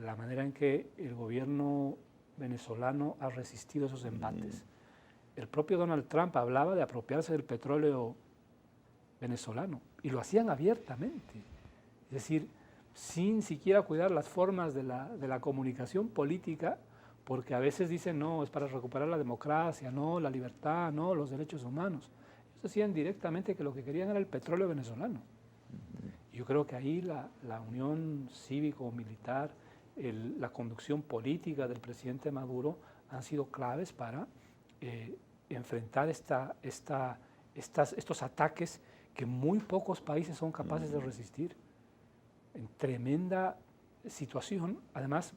la manera en que el gobierno venezolano ha resistido esos embates. El propio Donald Trump hablaba de apropiarse del petróleo venezolano y lo hacían abiertamente. Es decir, sin siquiera cuidar las formas de la comunicación política, porque a veces dicen, no, es para recuperar la democracia, no, la libertad, no, los derechos humanos. Ellos decían directamente que lo que querían era el petróleo venezolano. Yo creo que ahí la unión cívico-militar, la conducción política del presidente Maduro han sido claves para enfrentar estos ataques que muy pocos países son capaces de resistir. En tremenda situación, además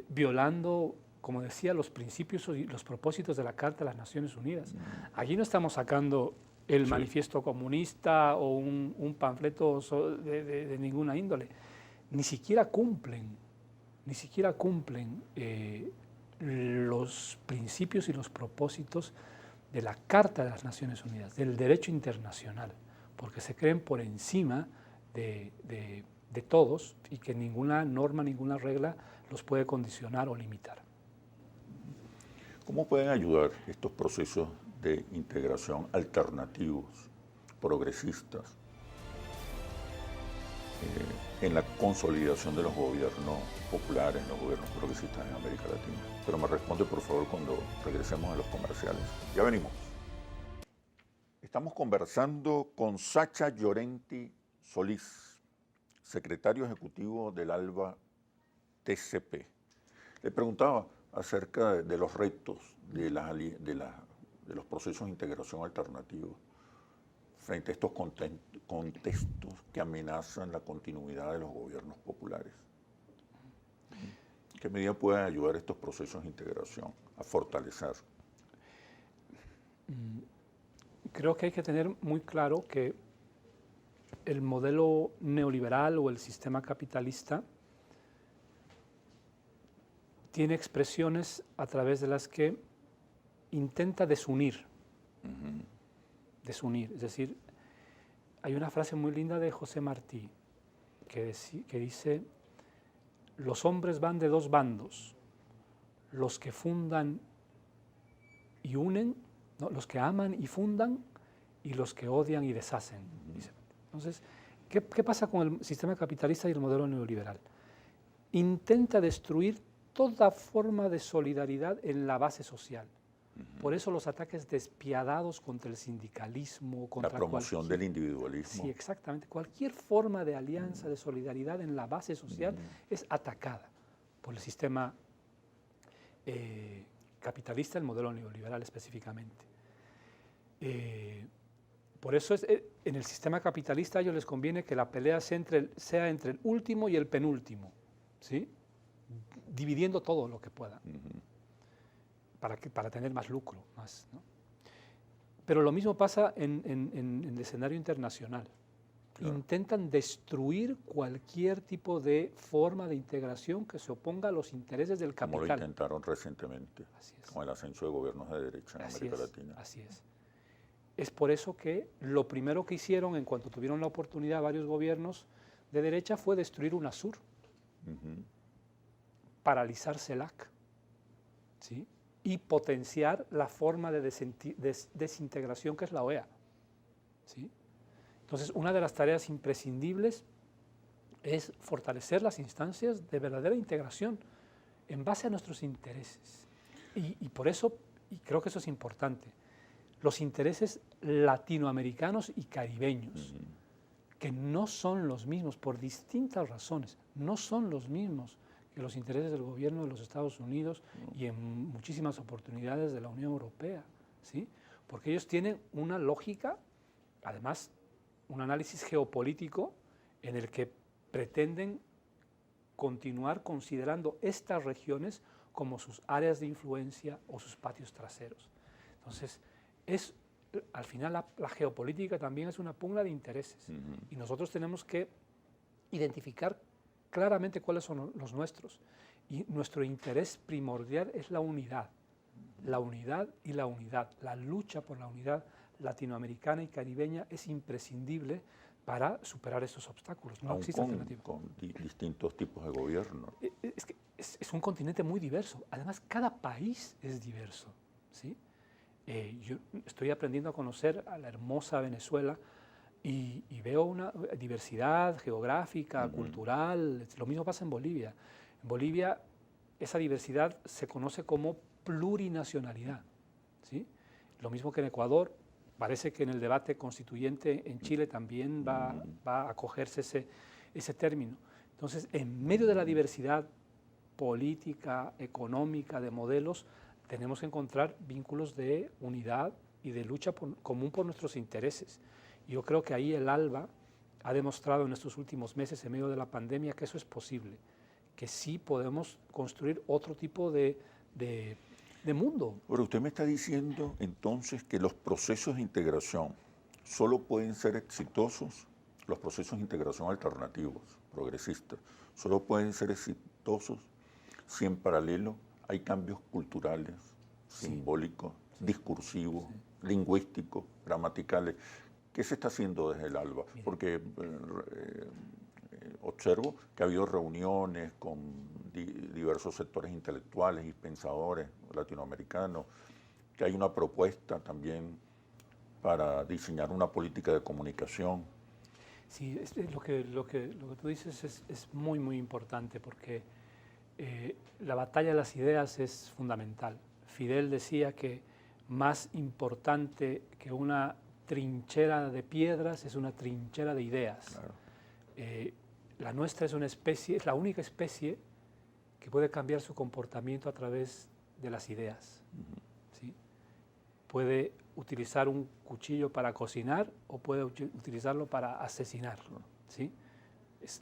violando, como decía, los principios y los propósitos de la Carta de las Naciones Unidas. Allí no estamos sacando el manifiesto comunista o un panfleto de ninguna índole. Ni siquiera cumplen los principios y los propósitos de la Carta de las Naciones Unidas, del derecho internacional, porque se creen por encima de todos y que ninguna norma, ninguna regla los puede condicionar o limitar. ¿Cómo pueden ayudar estos procesos de integración alternativos, progresistas, en la consolidación de los gobiernos populares, los gobiernos progresistas en América Latina? Pero me responde, por favor, cuando regresemos a los comerciales. Ya venimos. Estamos conversando con Sacha Llorenti Solís, secretario ejecutivo del ALBA TCP. Le preguntaba acerca de los retos de los procesos de integración alternativos frente a estos contextos que amenazan la continuidad de los gobiernos populares. ¿Qué medida pueden ayudar estos procesos de integración a fortalecer? Creo que hay que tener muy claro que el modelo neoliberal o el sistema capitalista tiene expresiones a través de las que intenta desunir. Desunir, es decir, hay una frase muy linda de José Martí que dice: los hombres van de dos bandos, los que fundan y unen, ¿no? Los que aman y fundan y los que odian y deshacen. Dice. Entonces, ¿qué pasa con el sistema capitalista y el modelo neoliberal? Intenta destruir toda forma de solidaridad en la base social. Por eso los ataques despiadados contra el sindicalismo, contra la promoción del individualismo. Sí, exactamente. Cualquier forma de alianza, de solidaridad en la base social es atacada por el sistema capitalista, el modelo neoliberal específicamente. Por eso en el sistema capitalista a ellos les conviene que la pelea sea entre el último y el penúltimo, ¿sí? Dividiendo todo lo que puedan. Para tener más lucro, más, ¿no? Pero lo mismo pasa en el escenario internacional. Claro. Intentan destruir cualquier tipo de forma de integración que se oponga a los intereses del capital. Como lo intentaron recientemente, con el ascenso de gobiernos de derecha en América Latina. Así es. Es por eso que lo primero que hicieron en cuanto tuvieron la oportunidad varios gobiernos de derecha fue destruir UNASUR, paralizar CELAC, ¿sí? Y potenciar la forma de desintegración que es la OEA. ¿Sí? Entonces, una de las tareas imprescindibles es fortalecer las instancias de verdadera integración en base a nuestros intereses. Y por eso, y creo que eso es importante, los intereses latinoamericanos y caribeños, que no son los mismos por distintas razones, no son los mismos que los intereses del gobierno de los Estados Unidos y en muchísimas oportunidades de la Unión Europea, ¿sí? Porque ellos tienen una lógica, además un análisis geopolítico en el que pretenden continuar considerando estas regiones como sus áreas de influencia o sus patios traseros. Entonces, al final la geopolítica también es una pugna de intereses y nosotros tenemos que identificar claramente cuáles son los nuestros. Y nuestro interés primordial es la unidad y la unidad. La lucha por la unidad latinoamericana y caribeña es imprescindible para superar estos obstáculos. No Aún existe alternativa. con distintos tipos de gobierno. Es que es un continente muy diverso. Además, cada país es diverso, ¿sí? Yo estoy aprendiendo a conocer a la hermosa Venezuela y veo una diversidad geográfica, cultural. Lo mismo pasa en Bolivia. En Bolivia esa diversidad se conoce como plurinacionalidad, ¿sí? Lo mismo que en Ecuador. Parece que en el debate constituyente en Chile también va a acogerse ese término. Entonces, en medio de la diversidad política, económica, de modelos, tenemos que encontrar vínculos de unidad y de lucha común por nuestros intereses. Yo creo que ahí el ALBA ha demostrado en estos últimos meses, en medio de la pandemia, que eso es posible, que sí podemos construir otro tipo de mundo. Ahora, usted me está diciendo entonces que los procesos de integración solo pueden ser exitosos, los procesos de integración alternativos, progresistas, solo pueden ser exitosos si en paralelo hay cambios culturales, simbólicos, discursivos, lingüísticos, gramaticales. ¿Qué se está haciendo desde el ALBA? Porque observo que ha habido reuniones con diversos sectores intelectuales y pensadores latinoamericanos, que hay una propuesta también para diseñar una política de comunicación. Sí, lo que tú dices es muy, muy importante porque la batalla de las ideas es fundamental. Fidel decía que más importante que una trinchera de piedras es una trinchera de ideas. Claro. La nuestra es una especie, es la única especie que puede cambiar su comportamiento a través de las ideas. ¿Sí? Puede utilizar un cuchillo para cocinar o puede utilizarlo para asesinar. ¿Sí?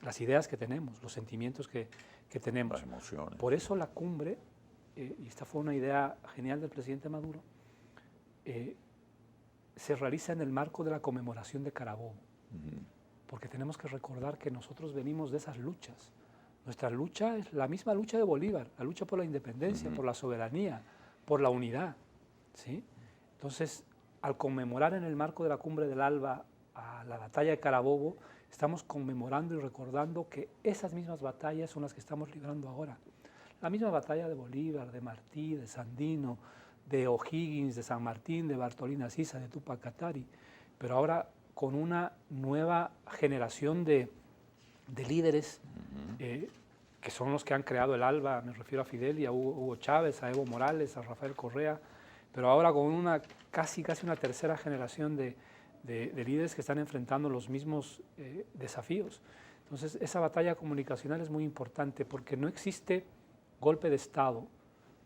Las ideas que tenemos, los sentimientos que tenemos. Las emociones. Por eso la cumbre, y esta fue una idea genial del presidente Maduro, se realiza en el marco de la conmemoración de Carabobo. Porque tenemos que recordar que nosotros venimos de esas luchas. Nuestra lucha es la misma lucha de Bolívar, la lucha por la independencia, por la soberanía, por la unidad, ¿sí? Entonces, al conmemorar en el marco de la Cumbre del ALBA a la batalla de Carabobo, estamos conmemorando y recordando que esas mismas batallas son las que estamos librando ahora. La misma batalla de Bolívar, de Martí, de Sandino, de O'Higgins, de San Martín, de Bartolina Sisa, de Túpac Katari, pero ahora con una nueva generación de líderes que son los que han creado el ALBA. Me refiero a Fidel y a Hugo Chávez, a Evo Morales, a Rafael Correa, pero ahora con una casi una tercera generación de líderes que están enfrentando los mismos desafíos. Entonces, esa batalla comunicacional es muy importante porque no existe golpe de Estado,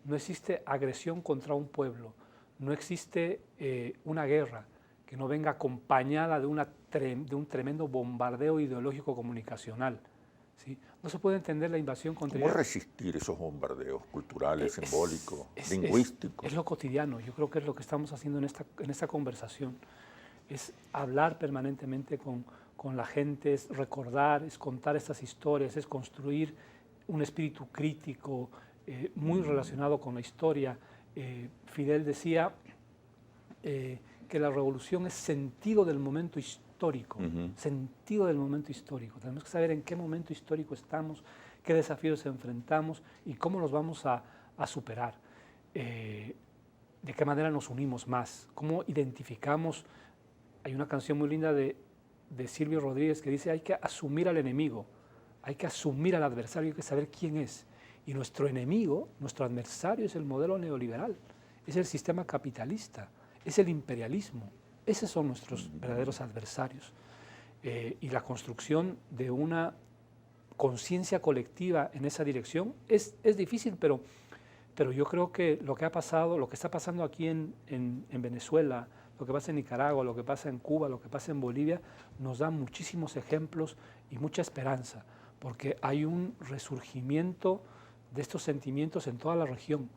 no existe agresión contra un pueblo, no existe una guerra que no venga acompañada de un tremendo bombardeo ideológico comunicacional. ¿Sí? No se puede entender la invasión contra... ¿Cómo resistir esos bombardeos culturales, simbólicos, lingüísticos? Es lo cotidiano. Yo creo que es lo que estamos haciendo en esta conversación. Es hablar permanentemente con la gente, es recordar, es contar estas historias, es construir un espíritu crítico muy relacionado con la historia. Fidel decía que la revolución es sentido del momento histórico, sentido del momento histórico. Tenemos que saber en qué momento histórico estamos, qué desafíos enfrentamos y cómo los vamos a superar. De qué manera nos unimos más, cómo identificamos. Hay una canción muy linda de Silvio Rodríguez que dice: hay que asumir al enemigo, hay que asumir al adversario, hay que saber quién es. Y nuestro enemigo, nuestro adversario es el modelo neoliberal, es el sistema capitalista, es el imperialismo. Esos son nuestros verdaderos adversarios. Y la construcción de una conciencia colectiva en esa dirección es difícil, pero yo creo que lo que ha pasado, lo que está pasando aquí en Venezuela, lo que pasa en Nicaragua, lo que pasa en Cuba, lo que pasa en Bolivia, nos da muchísimos ejemplos y mucha esperanza, porque hay un resurgimiento de estos sentimientos en toda la región.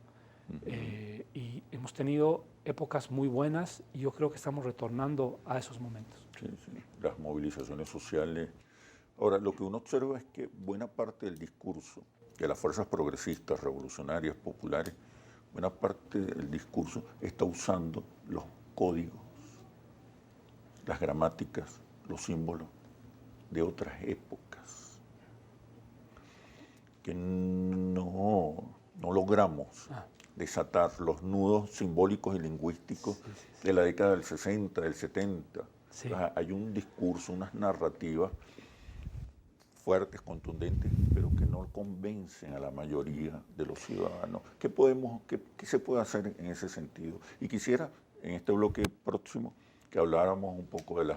Y hemos tenido épocas muy buenas y yo creo que estamos retornando a esos momentos. Sí, sí. Las movilizaciones sociales. Ahora, lo que uno observa es que buena parte del discurso de las fuerzas progresistas, revolucionarias, populares, buena parte del discurso está usando los códigos, las gramáticas, los símbolos de otras épocas que no logramos desatar los nudos simbólicos y lingüísticos de la década del 60, del 70. Sí. Hay un discurso, unas narrativas fuertes, contundentes, pero que no convencen a la mayoría de los ciudadanos. ¿Qué se puede hacer en ese sentido? Y quisiera, en este bloque próximo, que habláramos un poco de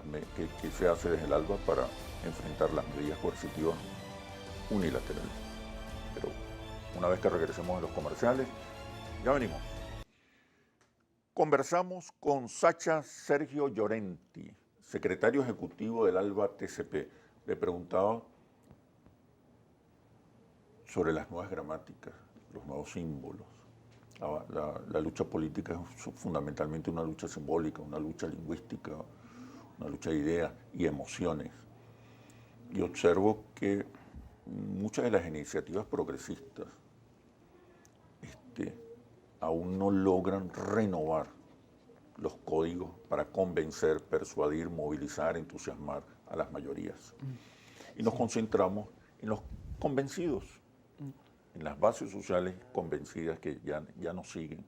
qué se hace desde el ALBA para enfrentar las medidas coercitivas unilaterales. Pero una vez que regresemos a los comerciales, ya venimos. Conversamos con Sacha Sergio Llorenti, secretario ejecutivo del ALBA TCP. Le preguntaba sobre las nuevas gramáticas, los nuevos símbolos. La lucha política es fundamentalmente una lucha simbólica, una lucha lingüística, una lucha de ideas y emociones. Y observo que muchas de las iniciativas progresistas aún no logran renovar los códigos para convencer, persuadir, movilizar, entusiasmar a las mayorías. Y nos concentramos en los convencidos, en las bases sociales convencidas que ya nos siguen.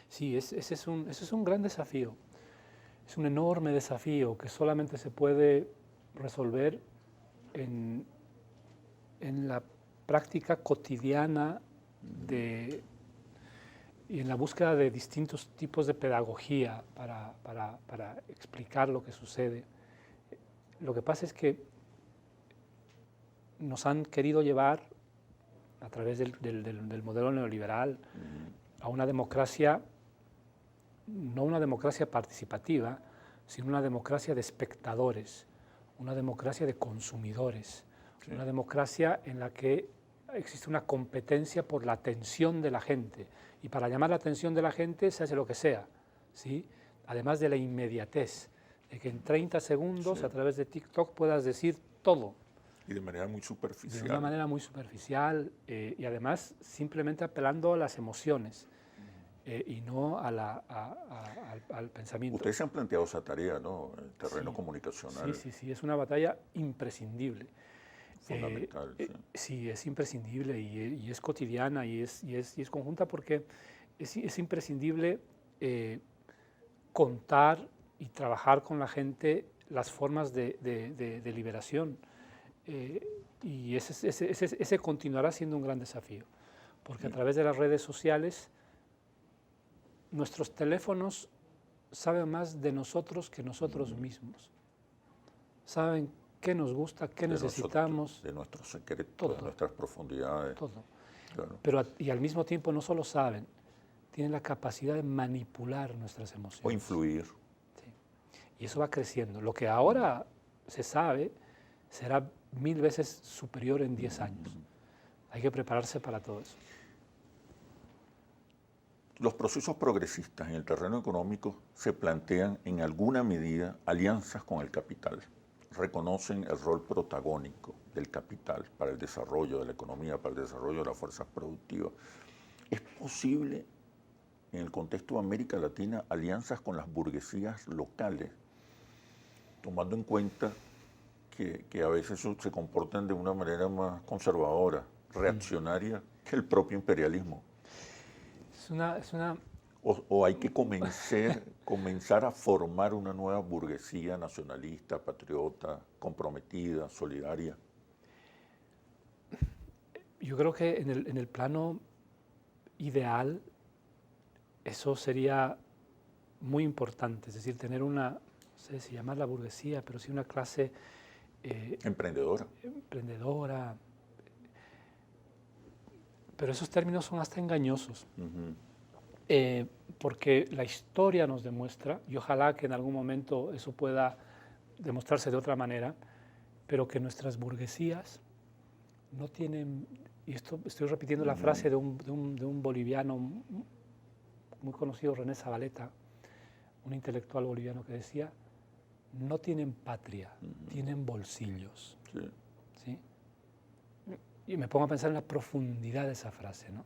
Sí, ese es un gran desafío. Es un enorme desafío que solamente se puede resolver en la práctica cotidiana y en la búsqueda de distintos tipos de pedagogía para explicar lo que sucede. Lo que pasa es que nos han querido llevar, a través del modelo neoliberal, a una democracia, no una democracia participativa, sino una democracia de espectadores, una democracia de consumidores, una democracia en la que existe una competencia por la atención de la gente. Y para llamar la atención de la gente se hace lo que sea, ¿sí? Además de la inmediatez, de que en 30 segundos a través de TikTok puedas decir todo. Y de manera muy superficial. De una manera muy superficial y además simplemente apelando a las emociones y no al pensamiento. Ustedes se han planteado esa tarea, ¿no? El terreno comunicacional. Sí, es una batalla imprescindible. Fundamental, sí, es imprescindible y es cotidiana y es conjunta porque es imprescindible contar y trabajar con la gente las formas de liberación. Y ese continuará siendo un gran desafío, porque a través de las redes sociales nuestros teléfonos saben más de nosotros que nosotros mismos. Saben qué nos gusta, qué necesitamos. De nuestros secretos, todo, de nuestras profundidades. Todo. Claro. Pero y al mismo tiempo no solo saben, tienen la capacidad de manipular nuestras emociones. O influir. Sí. Y eso va creciendo. Lo que ahora se sabe será 1000 veces superior en 10 años. Hay que prepararse para todo eso. Los procesos progresistas en el terreno económico se plantean en alguna medida alianzas con el capital. Reconocen el rol protagónico del capital para el desarrollo de la economía, para el desarrollo de las fuerzas productivas. ¿Es posible en el contexto de América Latina alianzas con las burguesías locales, tomando en cuenta que a veces se comportan de una manera más conservadora, reaccionaria que el propio imperialismo? ¿O hay que comenzar a formar una nueva burguesía nacionalista, patriota, comprometida, solidaria? Yo creo que en el plano ideal eso sería muy importante, es decir, tener una, no sé si llamar la burguesía, pero sí una clase emprendedora. Pero esos términos son hasta engañosos. Porque la historia nos demuestra, y ojalá que en algún momento eso pueda demostrarse de otra manera, pero que nuestras burguesías no tienen, y esto estoy repitiendo la frase de un boliviano muy conocido, René Zabaleta, un intelectual boliviano que decía, no tienen patria, tienen bolsillos. ¿Sí? Y me pongo a pensar en la profundidad de esa frase, ¿no?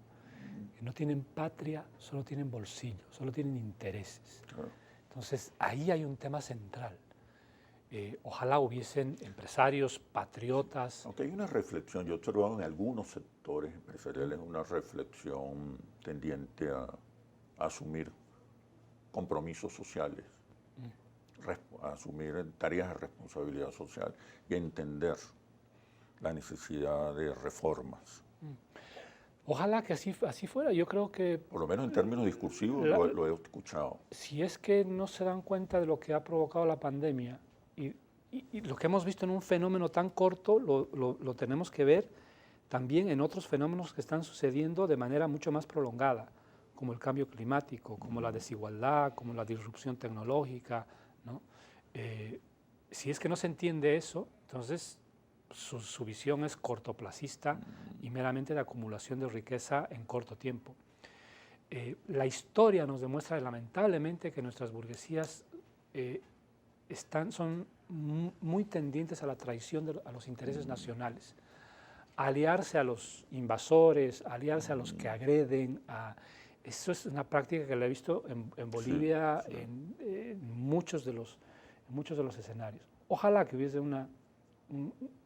Que no tienen patria, solo tienen bolsillos, solo tienen intereses. Entonces, ahí hay un tema central. Ojalá hubiesen empresarios, patriotas. Aunque hay una reflexión, yo he observado en algunos sectores empresariales una reflexión tendiente a asumir compromisos sociales, a asumir tareas de responsabilidad social y a entender la necesidad de reformas. Ojalá que así fuera. Yo creo que, Por lo menos en términos discursivos lo he escuchado. si es que no se dan cuenta de lo que ha provocado la pandemia y lo que hemos visto en un fenómeno tan corto, lo tenemos que ver también en otros fenómenos que están sucediendo de manera mucho más prolongada, como el cambio climático, como la desigualdad, como la disrupción tecnológica, ¿no? Si es que no se entiende eso, entonces su visión es cortoplacista y meramente de acumulación de riqueza en corto tiempo. La historia nos demuestra lamentablemente que nuestras burguesías son muy tendientes a la traición a los intereses nacionales, a aliarse a los invasores, a aliarse a los que agreden. Eso es una práctica que la he visto en Bolivia, sí. En muchos de los escenarios. Ojalá que hubiese un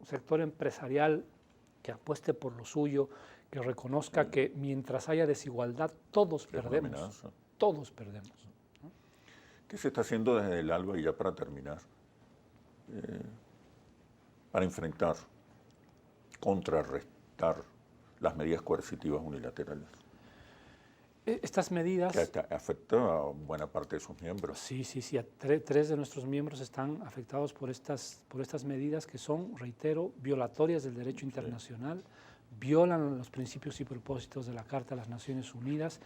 sector empresarial que apueste por lo suyo, que reconozca que mientras haya desigualdad todos perdemos. Todos perdemos. ¿No? ¿Qué se está haciendo desde el ALBA, y ya para terminar, para enfrentar, contrarrestar las medidas coercitivas unilaterales? Estas medidas... Que afectan a buena parte de sus miembros. Sí. Tres de nuestros miembros están afectados por estas medidas que son, reitero, violatorias del derecho internacional, violan los principios y propósitos de la Carta de las Naciones Unidas,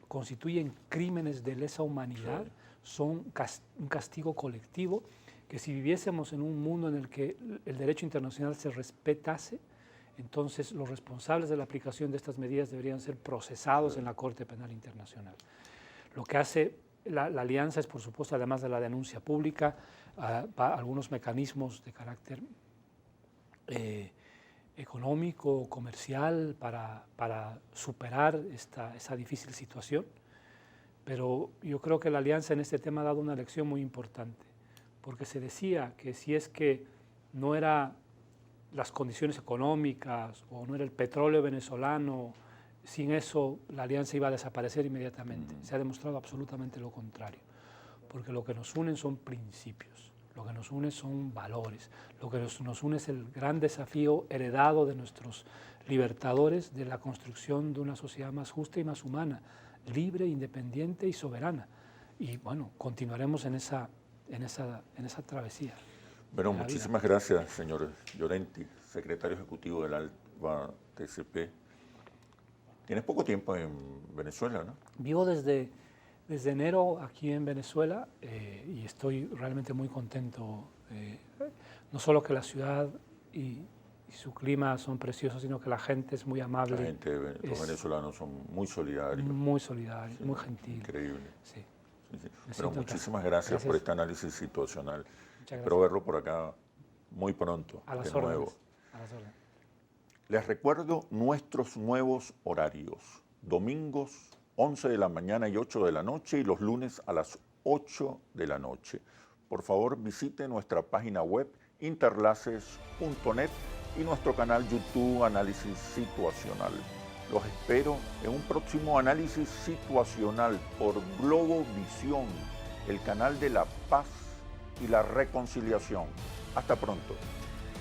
constituyen crímenes de lesa humanidad, son un castigo colectivo, que si viviésemos en un mundo en el que el derecho internacional se respetase, entonces los responsables de la aplicación de estas medidas deberían ser procesados en la Corte Penal Internacional. Lo que hace la alianza es, por supuesto, además de la denuncia pública, algunos mecanismos de carácter económico, comercial, para superar esa difícil situación. Pero yo creo que la alianza en este tema ha dado una lección muy importante, porque se decía que si es que no era las condiciones económicas o no era el petróleo venezolano, sin eso la alianza iba a desaparecer inmediatamente. Se ha demostrado absolutamente lo contrario, porque lo que nos unen son principios, lo que nos une son valores, lo que nos une es el gran desafío heredado de nuestros libertadores de la construcción de una sociedad más justa y más humana, libre, independiente y soberana. Y bueno, continuaremos en esa travesía. Bueno, muchísimas gracias, señor Llorenti, secretario ejecutivo del ALBA TCP. Tienes poco tiempo en Venezuela, ¿no? Vivo desde enero aquí en Venezuela y estoy realmente muy contento. No solo que la ciudad y su clima son preciosos, sino que la gente es muy amable. Los venezolanos son muy solidarios. Muy solidarios, muy gentiles. Increíble. Sí. Pero muchísimas gracias por este análisis situacional. Espero verlo por acá muy pronto, de nuevo. A las órdenes. Les recuerdo nuestros nuevos horarios. Domingos, 11 de la mañana y 8 de la noche, y los lunes a las 8 de la noche. Por favor, visite nuestra página web interlaces.net y nuestro canal YouTube Análisis Situacional. Los espero en un próximo análisis situacional por Globovisión, el canal de la paz y la reconciliación. Hasta pronto.